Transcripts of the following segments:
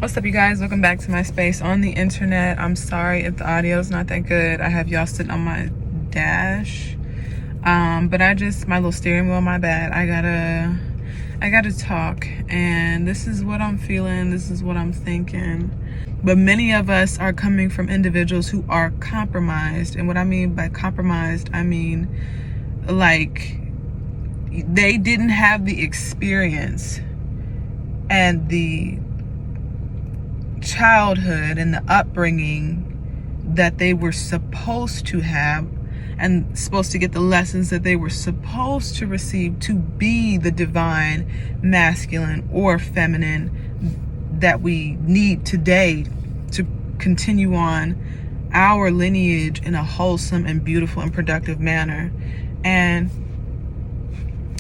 What's up, you guys? Welcome back to my space on the internet. I'm sorry if the audio is not that good. I have y'all sitting on my dash, but my little steering wheel, my bad. I gotta talk, and this is what I'm feeling. This is what I'm thinking. But many of us are coming from individuals who are compromised, and what I mean by compromised, I mean like they didn't have the experience and the childhood and the upbringing that they were supposed to have, and supposed to get the lessons that they were supposed to receive to be the divine masculine or feminine that we need today to continue on our lineage in a wholesome and beautiful and productive manner. And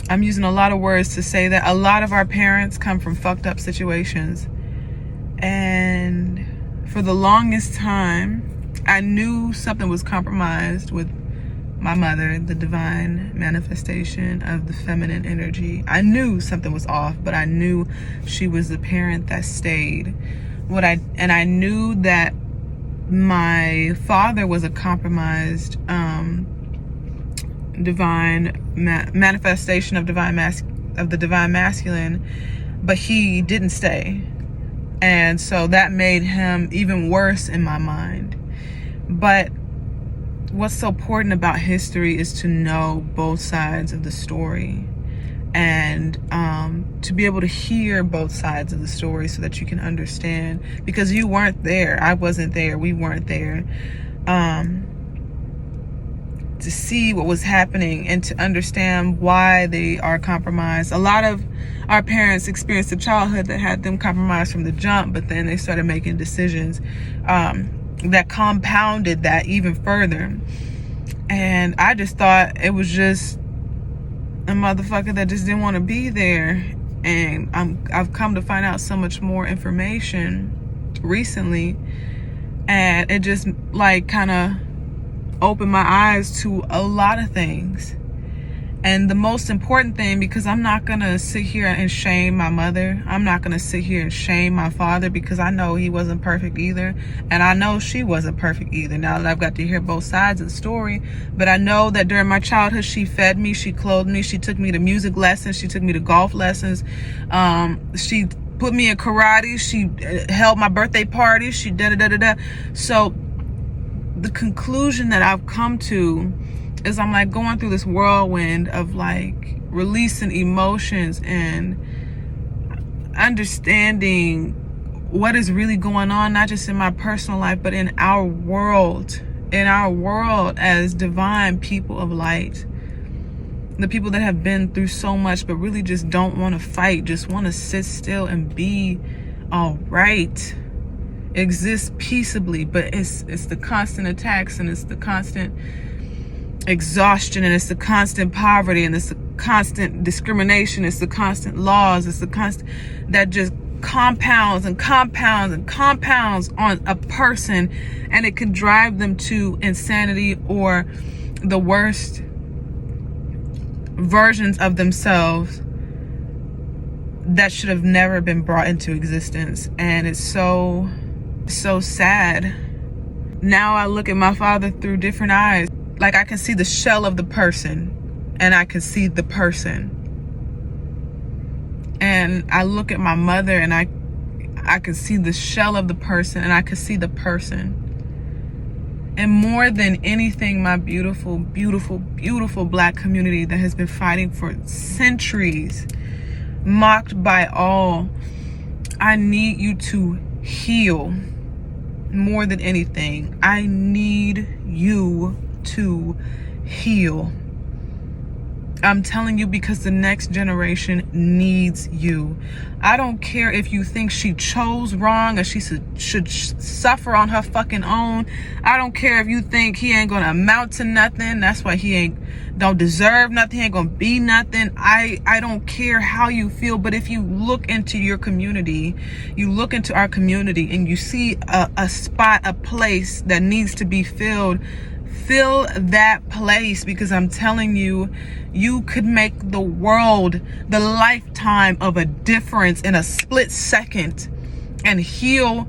I'm using a lot of words to say that a lot of our parents come from fucked up situations. And for the longest time, I knew something was compromised with my mother, the divine manifestation of the feminine energy. I knew something was off, but I knew she was the parent that stayed. And I knew that my father was a compromised divine manifestation of the divine masculine, but he didn't stay. And so that made him even worse in my mind. But what's so important about history is to know both sides of the story, and to be able to hear both sides of the story so that you can understand, because you weren't there. I wasn't there. We weren't there. To see what was happening and to understand why they are compromised. A lot of our parents experienced a childhood that had them compromised from the jump, but then they started making decisions that compounded that even further. And I just thought it was just a motherfucker that just didn't want to be there. And I've come to find out so much more information recently, and it just like kind of opened my eyes to a lot of things. And the most important thing, because I'm not gonna sit here and shame my mother, I'm not gonna sit here and shame my father, because I know he wasn't perfect either, and I know she wasn't perfect either, now that I've got to hear both sides of the story. But I know that during my childhood, she fed me, she clothed me, she took me to music lessons, she took me to golf lessons, she put me in karate, she held my birthday party, she da-da-da-da-da. So the conclusion that I've come to is, I'm like going through this whirlwind of like releasing emotions and understanding what is really going on, not just in my personal life, but in our world as divine people of light. The people that have been through so much, but really just don't want to fight, just want to sit still and be all right. Exist peaceably, but it's the constant attacks, and it's the constant exhaustion, and it's the constant poverty, and it's the constant discrimination, it's the constant laws, it's the constant that just compounds and compounds and compounds on a person, and it can drive them to insanity or the worst versions of themselves that should have never been brought into existence. And it's so sad. Now I look at my father through different eyes. Like, I can see the shell of the person, and I can see the person. And I look at my mother, and I can see the shell of the person, and I can see the person. And more than anything, my beautiful, beautiful, beautiful Black community that has been fighting for centuries, mocked by all, I need you to heal. More than anything, I need you to heal. I'm telling you, because the next generation needs you. I don't care if you think she chose wrong or she should suffer on her fucking own. I don't care if you think he ain't gonna amount to nothing. That's why he don't deserve nothing. He ain't gonna be nothing. I don't care how you feel, but if you look into your community, you look into our community, and you see a spot, a place that needs to be filled, fill that place, because I'm telling you, you could make the world, the lifetime of a difference in a split second and heal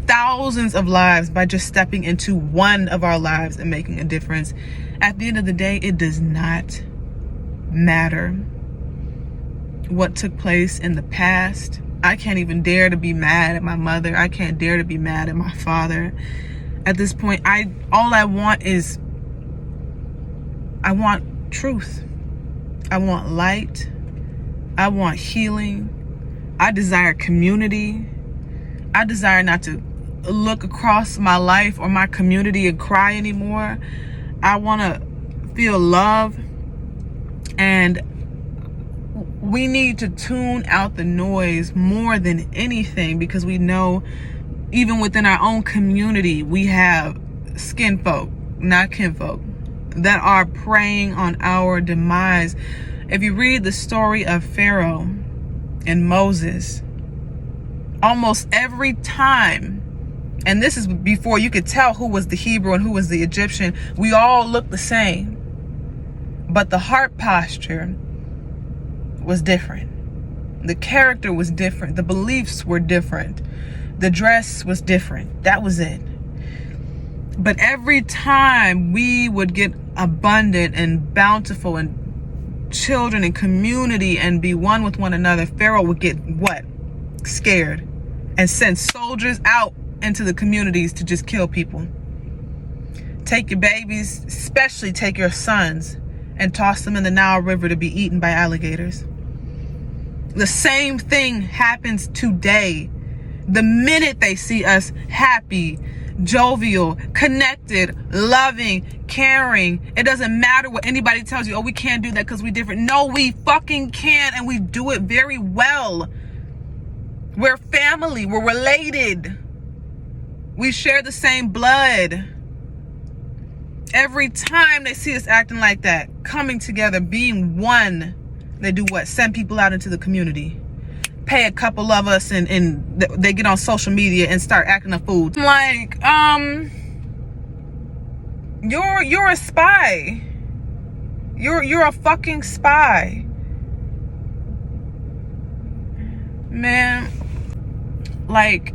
thousands of lives by just stepping into one of our lives and making a difference. At the end of the day, it does not matter what took place in the past. I can't even dare to be mad at my mother. I can't dare to be mad at my father. At this point, all I want is, I want truth. I want light. I want healing. I desire community. I desire not to look across my life or my community and cry anymore. I want to feel love. And we need to tune out the noise more than anything, because we know even within our own community, we have skin folk, not kinfolk, that are preying on our demise. If you read the story of Pharaoh and Moses, almost every time, and this is before you could tell who was the Hebrew and who was the Egyptian, we all looked the same, but the heart posture was different. The character was different. The beliefs were different. The dress was different. That was it. But every time we would get abundant and bountiful and children and community and be one with one another, Pharaoh would get what? Scared and send soldiers out into the communities to just kill people. Take your babies, especially take your sons, and toss them in the Nile River to be eaten by alligators. The same thing happens today. The minute they see us happy, jovial, connected, loving, caring, it doesn't matter what anybody tells you. Oh, we can't do that because we're different. No, we fucking can, and we do it very well. We're family. We're related. We share the same blood. Every time they see us acting like that, coming together, being one, they do what? Send people out into the community. Pay a couple of us and they get on social media and start acting a fool. Like, you're a spy. You're a fucking spy. Man, like,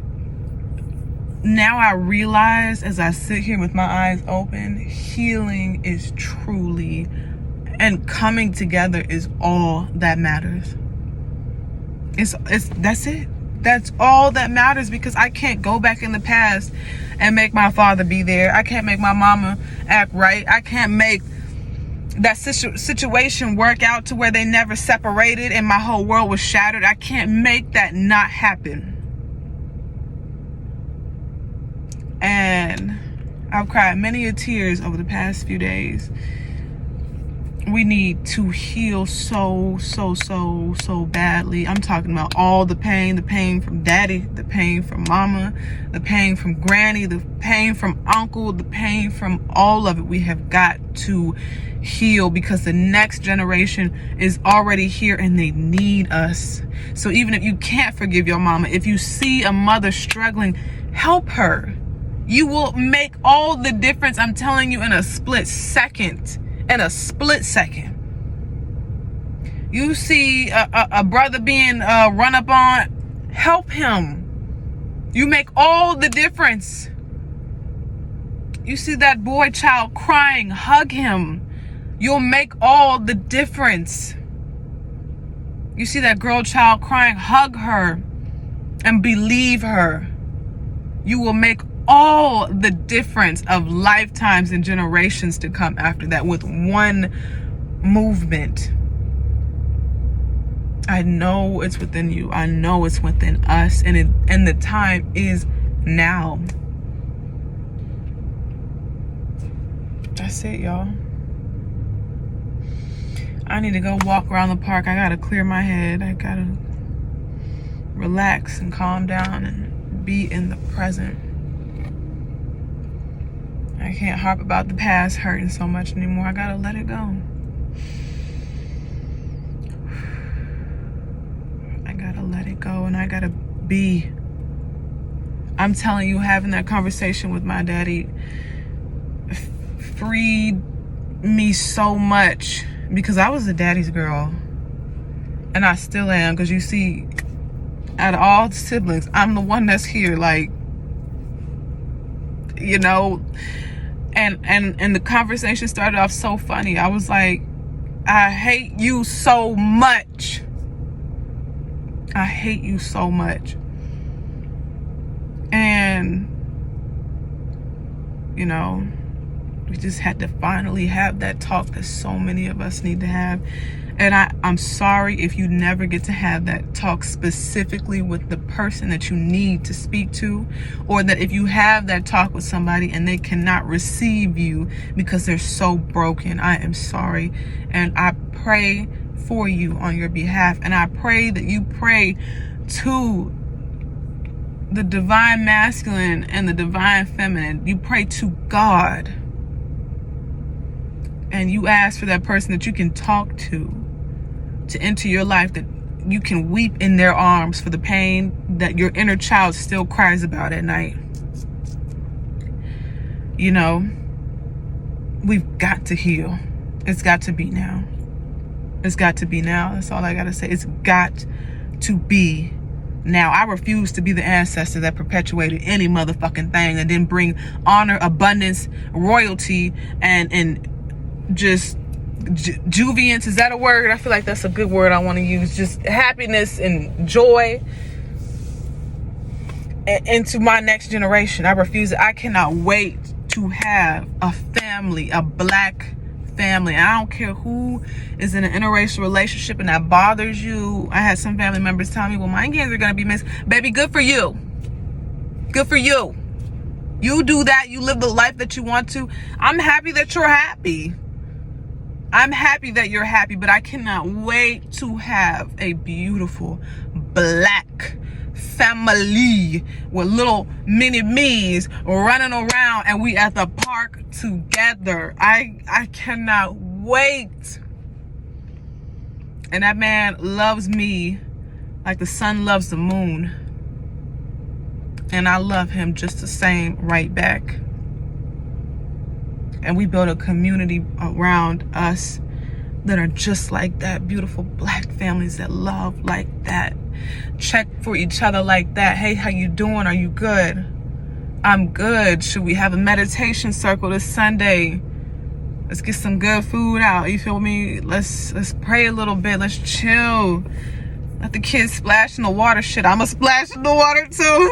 now I realize as I sit here with my eyes open, healing is truly, and coming together is all that matters. That's it. That's all that matters, because I can't go back in the past and make my father be there. I can't make my mama act right. I can't make that situation work out to where they never separated and my whole world was shattered. I can't make that not happen. And I've cried many a tears over the past few days. We need to heal so badly. I'm talking about all the pain from daddy, the pain from mama, the pain from granny, the pain from uncle, the pain from all of it. We have got to heal, because the next generation is already here and they need us. So even if you can't forgive your mama, if you see a mother struggling, help her. You will make all the difference, I'm telling you, in a split second. In a split second. You see a brother being run up on, help him. You make all the difference. You see that boy child crying, hug him. You'll make all the difference. You see that girl child crying, hug her and believe her. You will make all the difference of lifetimes and generations to come after that with one movement. I know it's within you. I know it's within us, and the time is now. That's it, y'all. I need to go walk around the park. I gotta clear my head. I gotta relax and calm down and be in the present. I can't harp about the past hurting so much anymore. I gotta let it go. I gotta let it go, and I gotta be. I'm telling you, having that conversation with my daddy freed me so much, because I was a daddy's girl, and I still am. Because you see, Out of all the siblings, I'm the one that's here, like, you know. And the conversation started off so funny. I was like, I hate you so much. I hate you so much. And, you know, we just had to finally have that talk that so many of us need to have. And I'm sorry if you never get to have that talk specifically with the person that you need to speak to, or that if you have that talk with somebody and they cannot receive you because they're so broken. I am sorry. And I pray for you on your behalf. And I pray that you pray to the divine masculine and the divine feminine. You pray to God. And you ask for that person that you can talk to enter your life, that you can weep in their arms for the pain that your inner child still cries about at night. You know, we've got to heal. It's got to be now. It's got to be now. That's all I got to say. It's got to be now. I refuse to be the ancestor that perpetuated any motherfucking thing and didn't bring honor, abundance, royalty, and just juviance. Is that a word? I feel like that's a good word I want to use. Just happiness and joy into my next generation. I refuse it. I cannot wait to have a family, a black family. And I don't care who is in an interracial relationship and that bothers you. I had some family members tell me, well, my kids are going to be missed. Baby, good for you. Good for you. You do that. You live the life that you want to. I'm happy that you're happy. I'm happy that you're happy, but I cannot wait to have a beautiful black family with little mini me's running around and we at the park together. I cannot wait. And that man loves me like the sun loves the moon. And I love him just the same right back. And we build a community around us that are just like that. Beautiful black families that love like that. Check for each other like that. Hey, how you doing? Are you good? I'm good. Should we have a meditation circle this Sunday? Let's get some good food out. You feel me? Let's pray a little bit. Let's chill. Let the kids splash in the water. Shit, I'ma splash in the water too.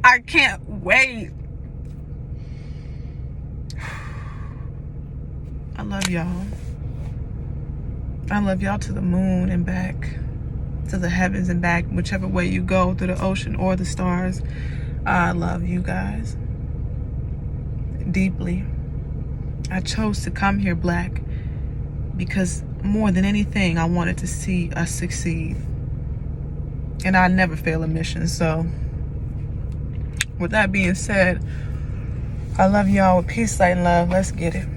I can't wait. I love y'all. I love y'all to the moon and back, to the heavens and back, whichever way you go, through the ocean or the stars. I love you guys deeply. I chose to come here black because more than anything, I wanted to see us succeed. And I never fail a mission. So with that being said, I love y'all with peace, light, and love. Let's get it.